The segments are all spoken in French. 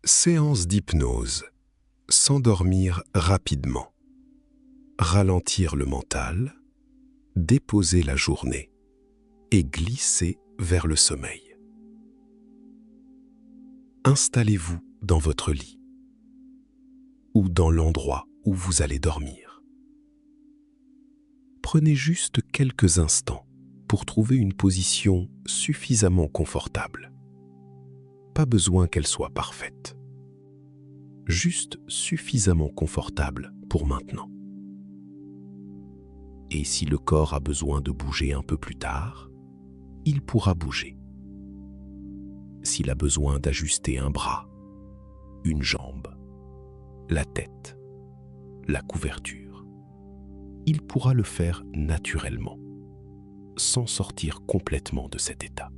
Séance d'hypnose. S'endormir rapidement. Ralentir le mental. Déposer la journée. Et glisser vers le sommeil. Installez-vous dans votre lit ou dans l'endroit où vous allez dormir. Prenez juste quelques instants pour trouver une position suffisamment confortable. Pas besoin qu'elle soit parfaite. Juste suffisamment confortable pour maintenant. Et si le corps a besoin de bouger un peu plus tard, il pourra bouger. S'il a besoin d'ajuster un bras, une jambe, la tête, la couverture, il pourra le faire naturellement, sans sortir complètement de cet état.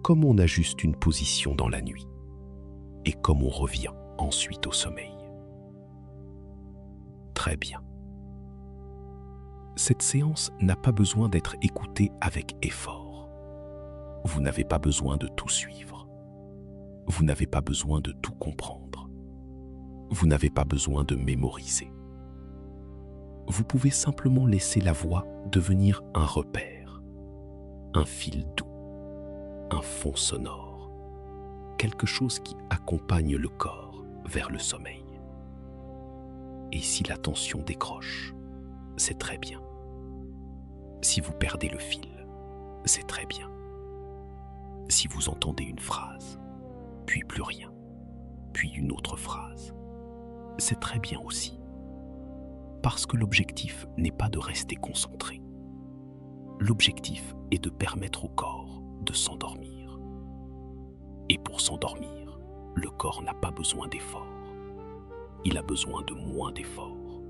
Comme on ajuste une position dans la nuit, et comme on revient ensuite au sommeil. Très bien. Cette séance n'a pas besoin d'être écoutée avec effort. Vous n'avez pas besoin de tout suivre. Vous n'avez pas besoin de tout comprendre. Vous n'avez pas besoin de mémoriser. Vous pouvez simplement laisser la voix devenir un repère, un fil doux, un fond sonore, quelque chose qui accompagne le corps vers le sommeil. Et si la tension décroche, c'est très bien. Si vous perdez le fil, c'est très bien. Si vous entendez une phrase, puis plus rien, puis une autre phrase, c'est très bien aussi. Parce que l'objectif n'est pas de rester concentré. L'objectif est de permettre au corps de s'endormir. Et pour s'endormir, le corps n'a pas besoin d'efforts. Il a besoin de moins d'efforts,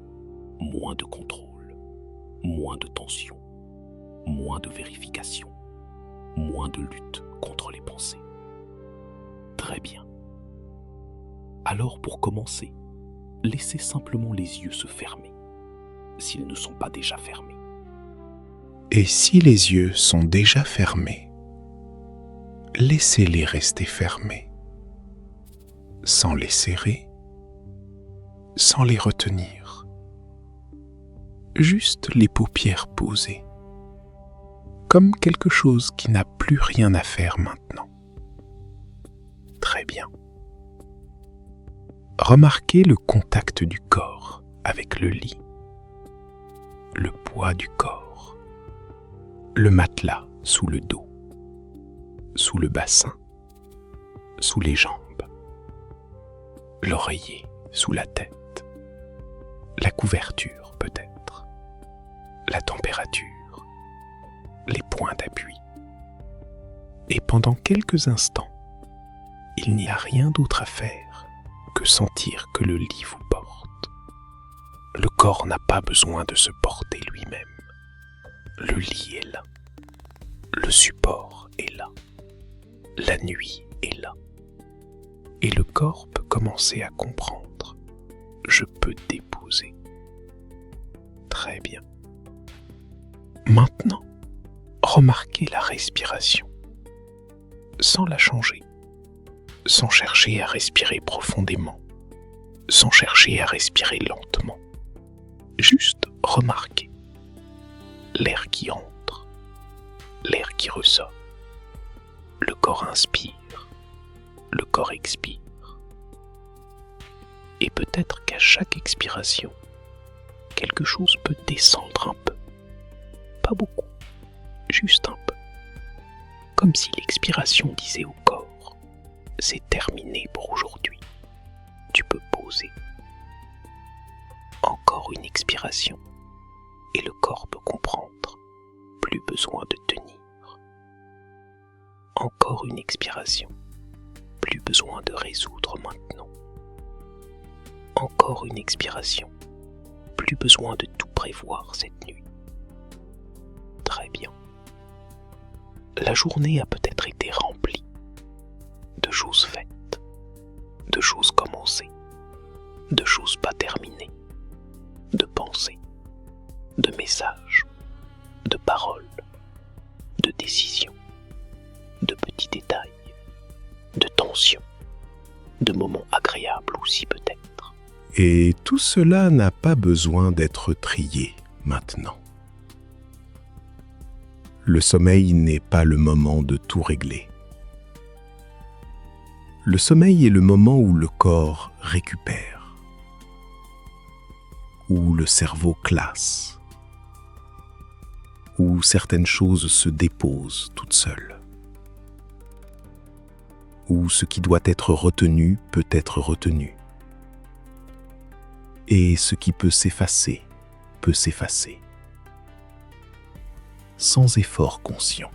moins de contrôle, moins de tension, moins de vérification, moins de lutte contre les pensées. Très bien. Alors pour commencer, laissez simplement les yeux se fermer, s'ils ne sont pas déjà fermés. Et si les yeux sont déjà fermés, laissez-les rester fermés, sans les serrer, sans les retenir. Juste les paupières posées, comme quelque chose qui n'a plus rien à faire maintenant. Très bien. Remarquez le contact du corps avec le lit, le poids du corps, le matelas sous le dos, sous le bassin, sous les jambes, l'oreiller sous la tête, la couverture peut-être, la température, les points d'appui. Et pendant quelques instants, il n'y a rien d'autre à faire que sentir que le lit vous porte. Le corps n'a pas besoin de se porter lui-même. Le lit est là. Le support est là. La nuit est là. Et le corps peut commencer à comprendre. Je peux déposer. Très bien. Maintenant, remarquez la respiration. Sans la changer. Sans chercher à respirer profondément. Sans chercher à respirer lentement. Juste remarquez l'air qui entre, l'air qui ressort. Le corps inspire, le corps expire. Et peut-être qu'à chaque expiration, quelque chose peut descendre un peu. Pas beaucoup, juste un peu. Comme si l'expiration disait au corps, c'est terminé pour aujourd'hui. Tu peux poser. Encore une expiration, et le corps peut comprendre, plus besoin de tenir. Encore une expiration, plus besoin de résoudre maintenant. Encore une expiration, plus besoin de tout prévoir cette nuit. Très bien. La journée a peut-être été remplie de choses faites, de choses commencées, de choses pas terminées, de pensées, de messages, de paroles, de décisions, de petits détails, de tensions, de moments agréables aussi peut-être. Et tout cela n'a pas besoin d'être trié maintenant. Le sommeil n'est pas le moment de tout régler. Le sommeil est le moment où le corps récupère, où le cerveau classe, où certaines choses se déposent toutes seules, où ce qui doit être retenu peut être retenu, et ce qui peut s'effacer, sans effort conscient.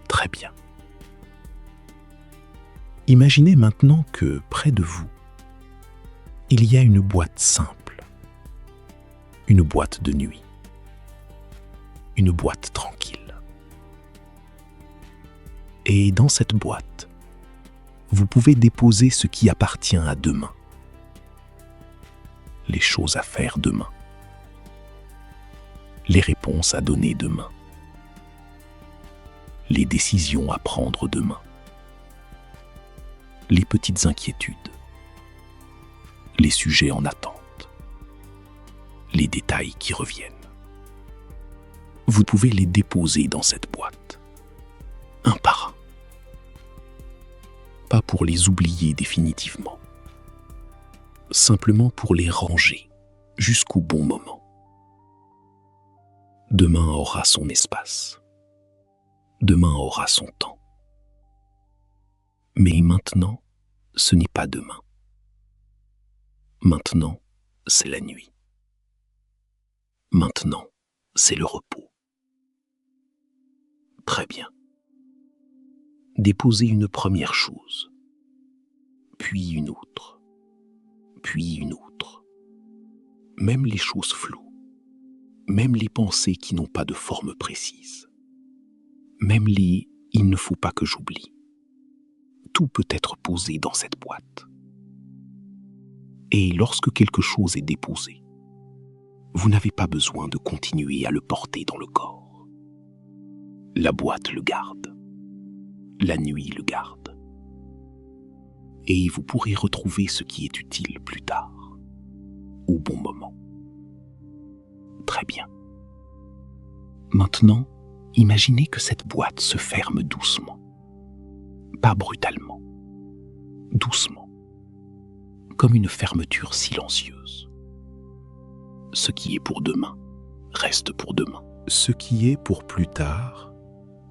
Très bien. Imaginez maintenant que près de vous, il y a une boîte simple, une boîte de nuit, une boîte tranquille. Et dans cette boîte, vous pouvez déposer ce qui appartient à demain, les choses à faire demain, les réponses à donner demain, les décisions à prendre demain, les petites inquiétudes, les sujets en attente, les détails qui reviennent. Vous pouvez les déposer dans cette boîte, un par un. Pas pour les oublier définitivement, simplement pour les ranger jusqu'au bon moment. Demain aura son espace, demain aura son temps. Mais maintenant, ce n'est pas demain. Maintenant, c'est la nuit. Maintenant, c'est le repos. Très bien. Déposez une première chose, puis une autre, puis une autre. Même les choses floues, même les pensées qui n'ont pas de forme précise, même les « il ne faut pas que j'oublie ». Tout peut être posé dans cette boîte. Et lorsque quelque chose est déposé, vous n'avez pas besoin de continuer à le porter dans le corps. La boîte le garde. La nuit le garde. Et vous pourrez retrouver ce qui est utile plus tard, au bon moment. Très bien. Maintenant, imaginez que cette boîte se ferme doucement. Pas brutalement. Doucement. Comme une fermeture silencieuse. Ce qui est pour demain reste pour demain. Ce qui est pour plus tard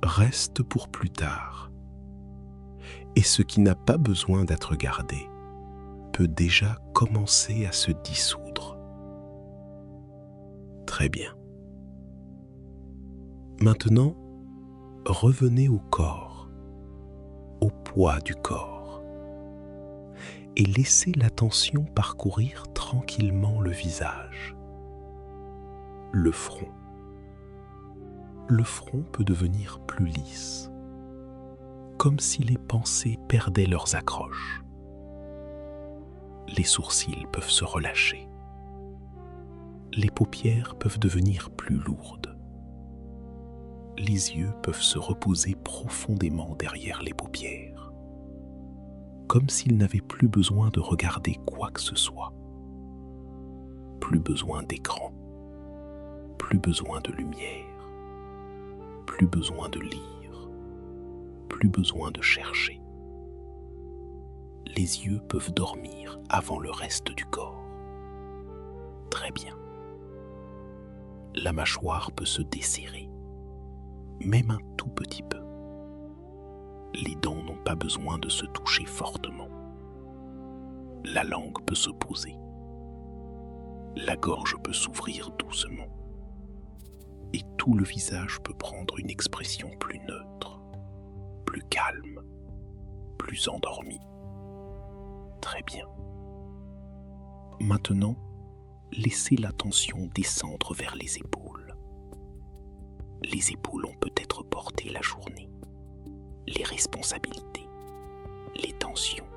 reste pour plus tard. Et ce qui n'a pas besoin d'être gardé peut déjà commencer à se dissoudre. Très bien. Maintenant, revenez au corps, au poids du corps, et laissez l'attention parcourir tranquillement le visage, le front. Le front peut devenir plus lisse, comme si les pensées perdaient leurs accroches. Les sourcils peuvent se relâcher. Les paupières peuvent devenir plus lourdes. Les yeux peuvent se reposer profondément derrière les paupières, comme s'ils n'avaient plus besoin de regarder quoi que ce soit. Plus besoin d'écran, plus besoin de lumière, plus besoin de lire, plus besoin de chercher. Les yeux peuvent dormir avant le reste du corps. Très bien. La mâchoire peut se desserrer, même un tout petit peu. Les dents n'ont pas besoin de se toucher fortement. La langue peut se poser. La gorge peut s'ouvrir doucement. Et tout le visage peut prendre une expression plus neutre, plus calme, plus endormi. Très bien. Maintenant, laissez l'attention descendre vers les épaules. Les épaules ont peut-être porté la journée, les responsabilités, les tensions,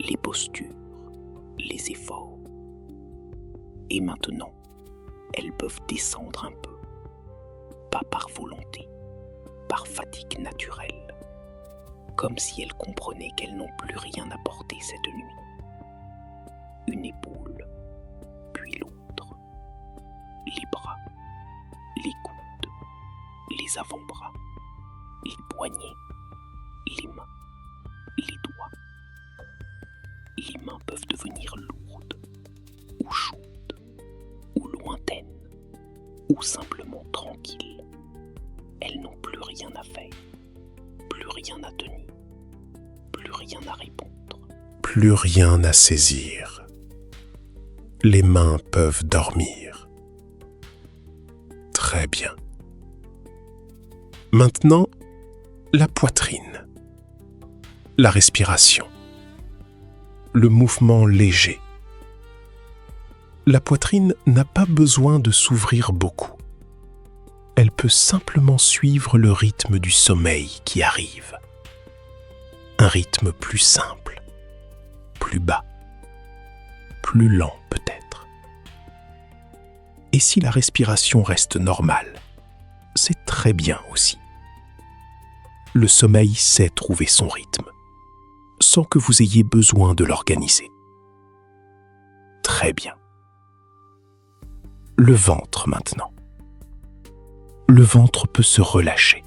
les postures, les efforts. Et maintenant, elles peuvent descendre un peu, pas par volonté, par fatigue naturelle, comme si elles comprenaient qu'elles n'ont plus rien à porter cette nuit. Une épaule, puis l'autre, les bras, les coudes, les avant-bras, les poignets, les mains, les doigts. Les mains peuvent devenir lourdes, ou chaudes, ou lointaines, ou simplement tranquilles. Elles n'ont plus rien à faire, plus rien à tenir, plus rien à répondre. Plus rien à saisir. Les mains peuvent dormir. Très bien. Maintenant, la poitrine, la respiration, le mouvement léger. La poitrine n'a pas besoin de s'ouvrir beaucoup. Elle peut simplement suivre le rythme du sommeil qui arrive. Un rythme plus simple, plus bas, plus lent peut-être. Et si la respiration reste normale, c'est très bien aussi. Le sommeil sait trouver son rythme, sans que vous ayez besoin de l'organiser. Très bien. Le ventre maintenant. Le ventre peut se relâcher.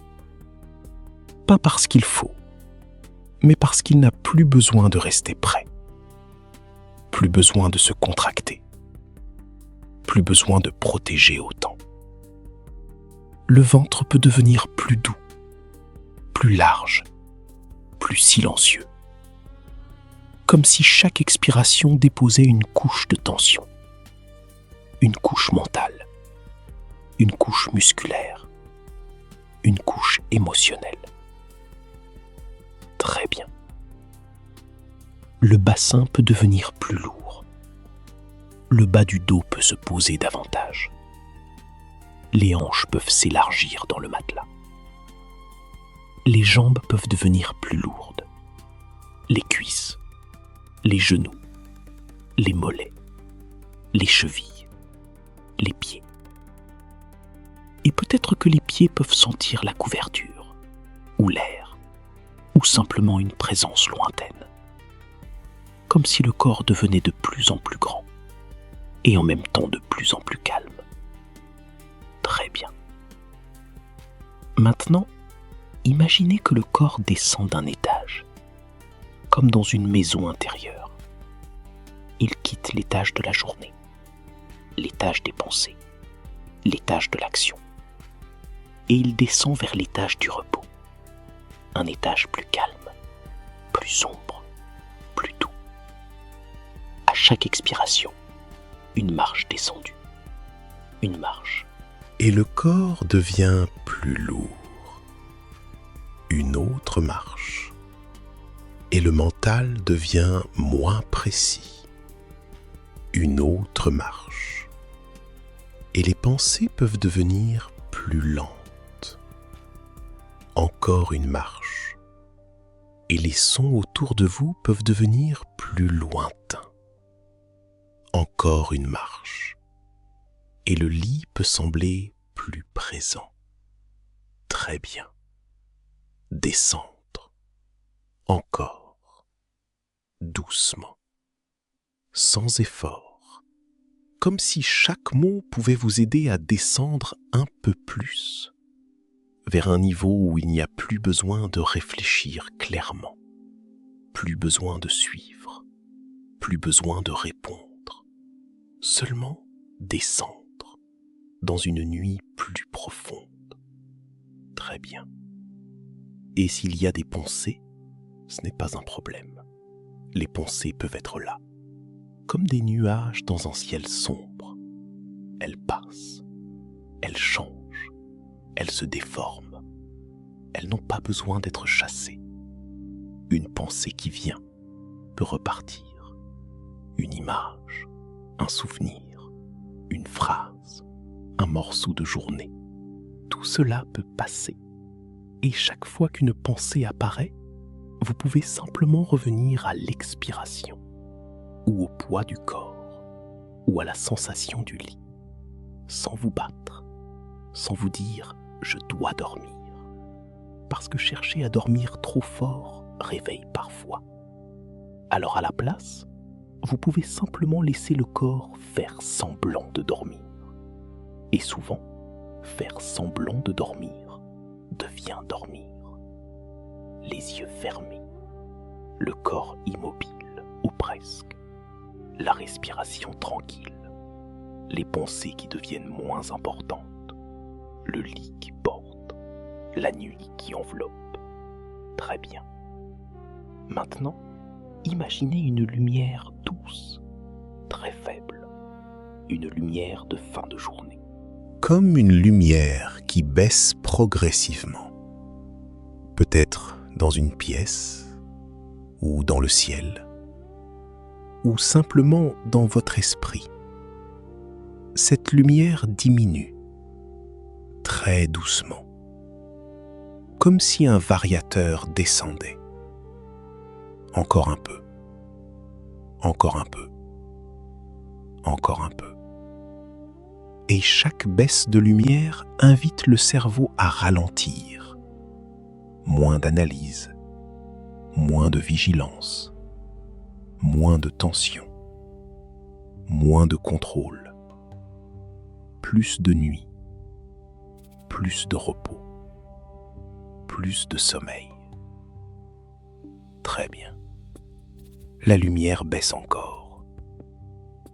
Pas parce qu'il faut, mais parce qu'il n'a plus besoin de rester prêt. Plus besoin de se contracter. Plus besoin de protéger autant. Le ventre peut devenir plus doux, plus large, plus silencieux. Comme si chaque expiration déposait une couche de tension. Une couche mentale. Une couche musculaire. Une couche émotionnelle. Très bien. Le bassin peut devenir plus lourd. Le bas du dos peut se poser davantage. Les hanches peuvent s'élargir dans le matelas. Les jambes peuvent devenir plus lourdes. Les cuisses, les genoux, les mollets, les chevilles, les pieds. Et peut-être que les pieds peuvent sentir la couverture, ou l'air, ou simplement une présence lointaine. Comme si le corps devenait de plus en plus grand, et en même temps de plus en plus calme. Très bien. Maintenant, imaginez que le corps descend d'un étage, comme dans une maison intérieure. Il quitte l'étage de la journée, l'étage des pensées, l'étage de l'action, et il descend vers l'étage du repos, un étage plus calme, plus sombre, plus doux. À chaque expiration, une marche descendue, une marche. Et le corps devient plus lourd. Une autre marche. Et le mental devient moins précis. Une autre marche. Et les pensées peuvent devenir plus lentes. Encore une marche. Et les sons autour de vous peuvent devenir plus lointains. Encore une marche. Et le lit peut sembler plus présent. Très bien. Descendre. Encore. Doucement. Sans effort. Comme si chaque mot pouvait vous aider à descendre un peu plus. Vers un niveau où il n'y a plus besoin de réfléchir clairement. Plus besoin de suivre. Plus besoin de répondre. Seulement descendre. Dans une nuit plus profonde. Très bien. Et s'il y a des pensées, ce n'est pas un problème. Les pensées peuvent être là, comme des nuages dans un ciel sombre. Elles passent, elles changent, elles se déforment. Elles n'ont pas besoin d'être chassées. Une pensée qui vient peut repartir. Une image, un souvenir, une phrase, un morceau de journée. Tout cela peut passer. Et chaque fois qu'une pensée apparaît, vous pouvez simplement revenir à l'expiration, ou au poids du corps, ou à la sensation du lit, sans vous battre, sans vous dire « je dois dormir ». Parce que chercher à dormir trop fort réveille parfois. Alors à la place, vous pouvez simplement laisser le corps faire semblant de dormir. Et souvent, faire semblant de dormir devient dormir. Les yeux fermés, le corps immobile ou presque, la respiration tranquille, les pensées qui deviennent moins importantes, le lit qui porte, la nuit qui enveloppe. Très bien. Maintenant, imaginez une lumière douce, très faible, une lumière de fin de journée. Comme une lumière qui baisse progressivement. Peut-être dans une pièce, ou dans le ciel, ou simplement dans votre esprit. Cette lumière diminue, très doucement, comme si un variateur descendait. Encore un peu, encore un peu, encore un peu. Et chaque baisse de lumière invite le cerveau à ralentir. Moins d'analyse, moins de vigilance, moins de tension, moins de contrôle, plus de nuit, plus de repos, plus de sommeil. Très bien. La lumière baisse encore,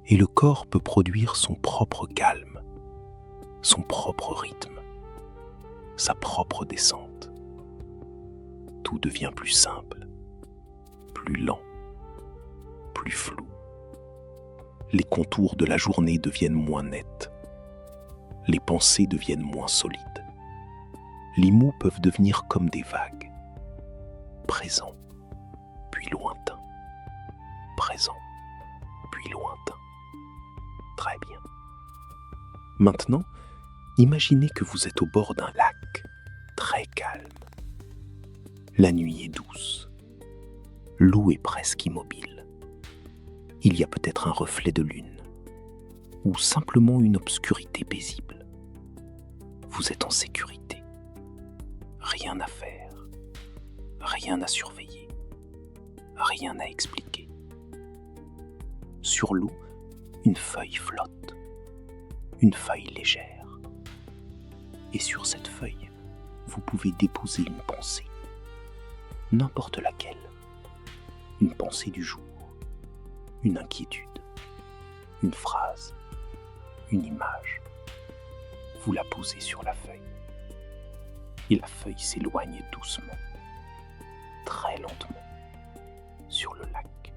et le corps peut produire son propre calme, son propre rythme, sa propre descente. Tout devient plus simple, plus lent, plus flou. Les contours de la journée deviennent moins nets. Les pensées deviennent moins solides. Les mots peuvent devenir comme des vagues, présents, puis lointains, présents, puis lointains. Très bien. Maintenant, imaginez que vous êtes au bord d'un lac, très calme. La nuit est douce. L'eau est presque immobile. Il y a peut-être un reflet de lune, ou simplement une obscurité paisible. Vous êtes en sécurité. Rien à faire, rien à surveiller, rien à expliquer. Sur l'eau, une feuille flotte, une feuille légère. Et sur cette feuille, vous pouvez déposer une pensée, n'importe laquelle, une pensée du jour, une inquiétude, une phrase, une image. Vous la posez sur la feuille, et la feuille s'éloigne doucement, très lentement, sur le lac.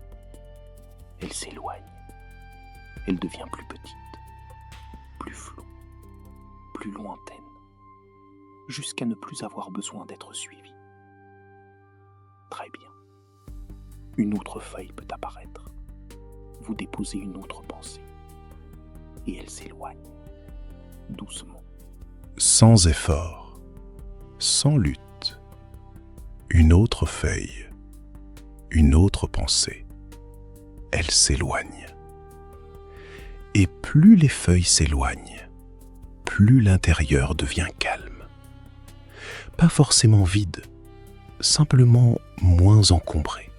Elle s'éloigne, elle devient plus petite, plus floue, plus lointaine, jusqu'à ne plus avoir besoin d'être suivie. Très bien. Une autre feuille peut apparaître. Vous déposez une autre pensée, et elle s'éloigne, doucement. Sans effort, sans lutte, une autre feuille, une autre pensée, elle s'éloigne. Et plus les feuilles s'éloignent, plus l'intérieur devient calme. Pas forcément vide, simplement moins encombré,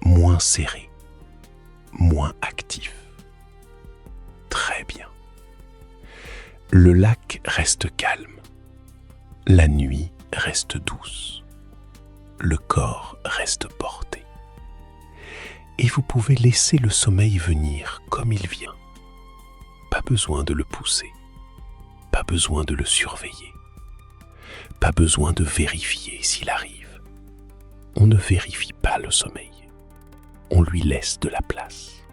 moins serré, moins actif. Très bien. Le lac reste calme, la nuit reste douce, le corps reste porté. Et vous pouvez laisser le sommeil venir comme il vient. Pas besoin de le pousser, pas besoin de le surveiller, pas besoin de vérifier s'il arrive. On ne vérifie pas le sommeil, on lui laisse de la place.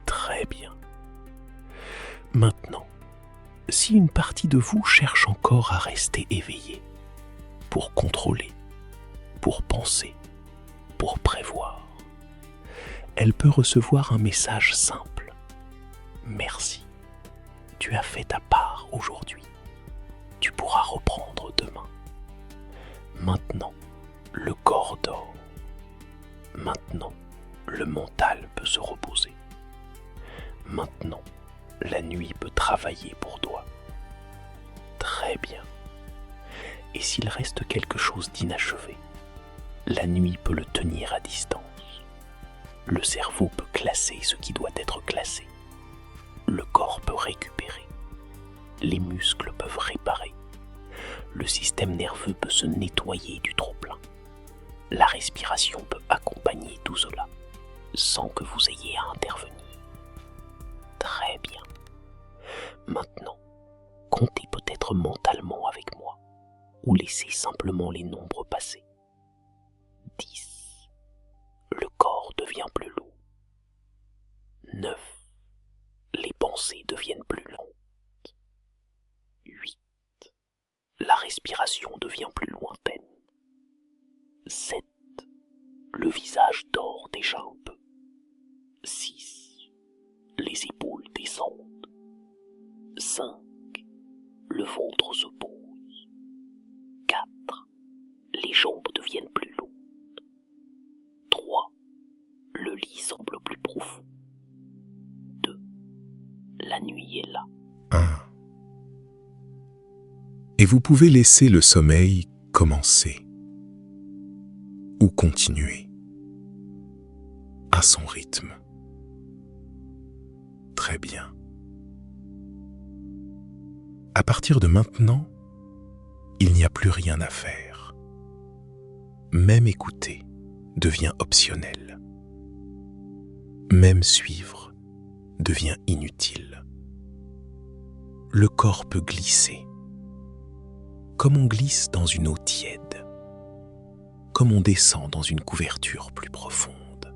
Très bien. Maintenant, si une partie de vous cherche encore à rester éveillée, pour contrôler, pour penser, pour prévoir, elle peut recevoir un message simple. Merci, tu as fait ta part aujourd'hui. Tu pourras reprendre demain. Maintenant, le corps dort. Maintenant, le mental peut se reposer. Maintenant, la nuit peut travailler pour toi. Très bien. Et s'il reste quelque chose d'inachevé, La nuit peut le tenir à distance. Le cerveau peut classer ce qui doit être classé. Le corps peut récupérer. Les muscles peuvent réparer. Le système nerveux peut se nettoyer du trop-plein. La respiration peut accompagner tout cela, sans que vous ayez à intervenir. Très bien. Maintenant, comptez peut-être mentalement avec moi, ou laissez simplement les nombres passer. 10. Le corps devient plus lourd. 9. Les pensées deviennent plus lentes. 8. La respiration devient plus lointaine. 7. Le visage dort déjà un peu. 6. Les épaules descendent. 5. Le ventre se pose. 4. Les jambes deviennent plus lourdes. 3. Le lit semble plus profond. 2. La nuit est là. 1. Et vous pouvez laisser le sommeil commencer ou continuer à son rythme. Très bien. À partir de maintenant, il n'y a plus rien à faire. Même écouter devient optionnel. Même suivre devient inutile. Le corps peut glisser, comme on glisse dans une eau tiède, comme on descend dans une couverture plus profonde,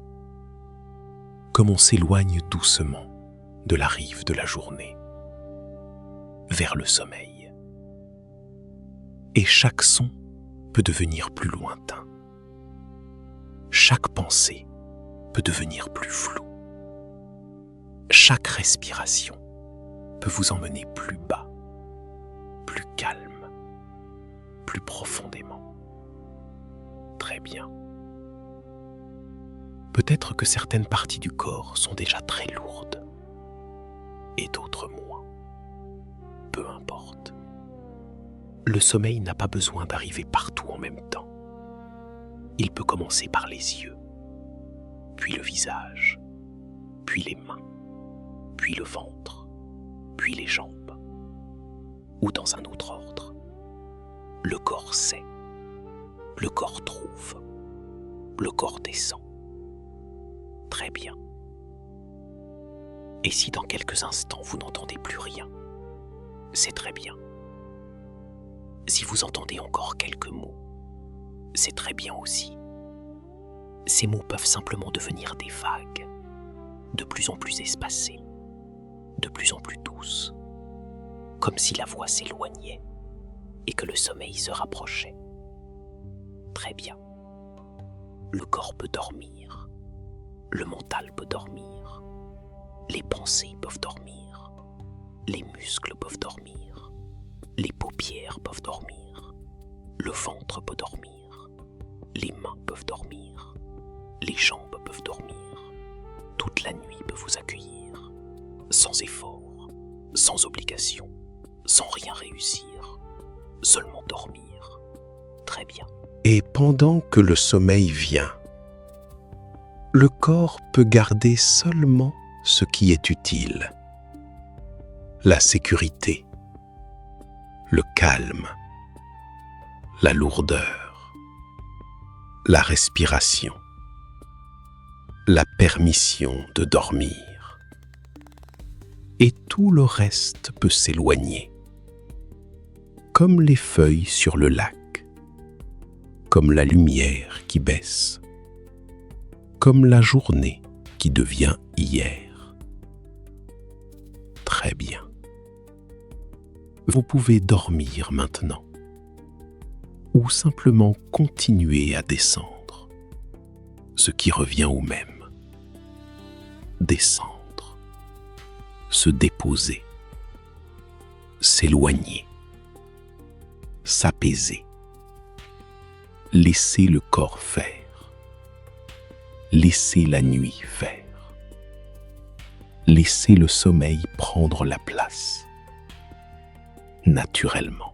comme on s'éloigne doucement de la rive de la journée, vers le sommeil. Et chaque son peut devenir plus lointain. Chaque pensée peut devenir plus floue. Chaque respiration peut vous emmener plus bas, plus calme, plus profondément. Très bien. Peut-être que certaines parties du corps sont déjà très lourdes et d'autres moins. Peu importe. Le sommeil n'a pas besoin d'arriver partout en même temps. Il peut commencer par les yeux, puis le visage, puis les mains, puis le ventre, puis les jambes, ou dans un autre ordre. Le corps sait, le corps trouve, le corps descend. Très bien. Et si dans quelques instants vous n'entendez plus rien, c'est très bien. Si vous entendez encore quelques mots, c'est très bien aussi. Ces mots peuvent simplement devenir des vagues, de plus en plus espacées, de plus en plus douces, comme si la voix s'éloignait et que le sommeil se rapprochait. Très bien. Le corps peut dormir, le mental peut dormir, les pensées peuvent dormir, les muscles peuvent dormir, les paupières peuvent dormir, le ventre peut dormir, les mains peuvent dormir, les jambes peuvent dormir. Toute la nuit peut vous accueillir, sans effort, sans obligation, sans rien réussir, seulement dormir. Très bien. Et pendant que le sommeil vient, le corps peut garder seulement ce qui est utile. La sécurité, le calme, la lourdeur, la respiration, la permission de dormir. Et tout le reste peut s'éloigner, comme les feuilles sur le lac, comme la lumière qui baisse, comme la journée qui devient hier. Très bien. Vous pouvez dormir maintenant, ou simplement continuer à descendre, ce qui revient au même. Descendre, se déposer, s'éloigner, s'apaiser, laisser le corps faire, laisser la nuit faire, laisser le sommeil prendre la place, naturellement,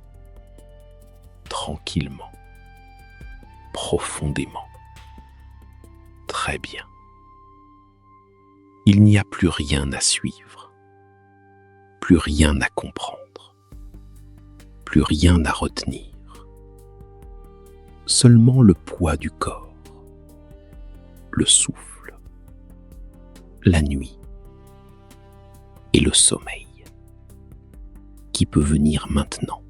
tranquillement, profondément. Très bien. Il n'y a plus rien à suivre, plus rien à comprendre, plus rien à retenir. Seulement le poids du corps, le souffle, la nuit et le sommeil qui peut venir maintenant,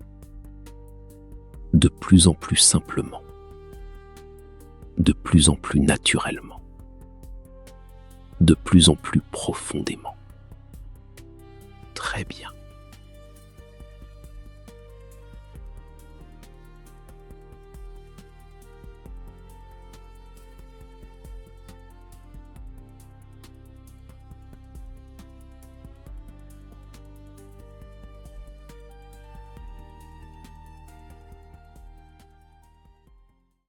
de plus en plus simplement, de plus en plus naturellement, de plus en plus profondément. Très bien.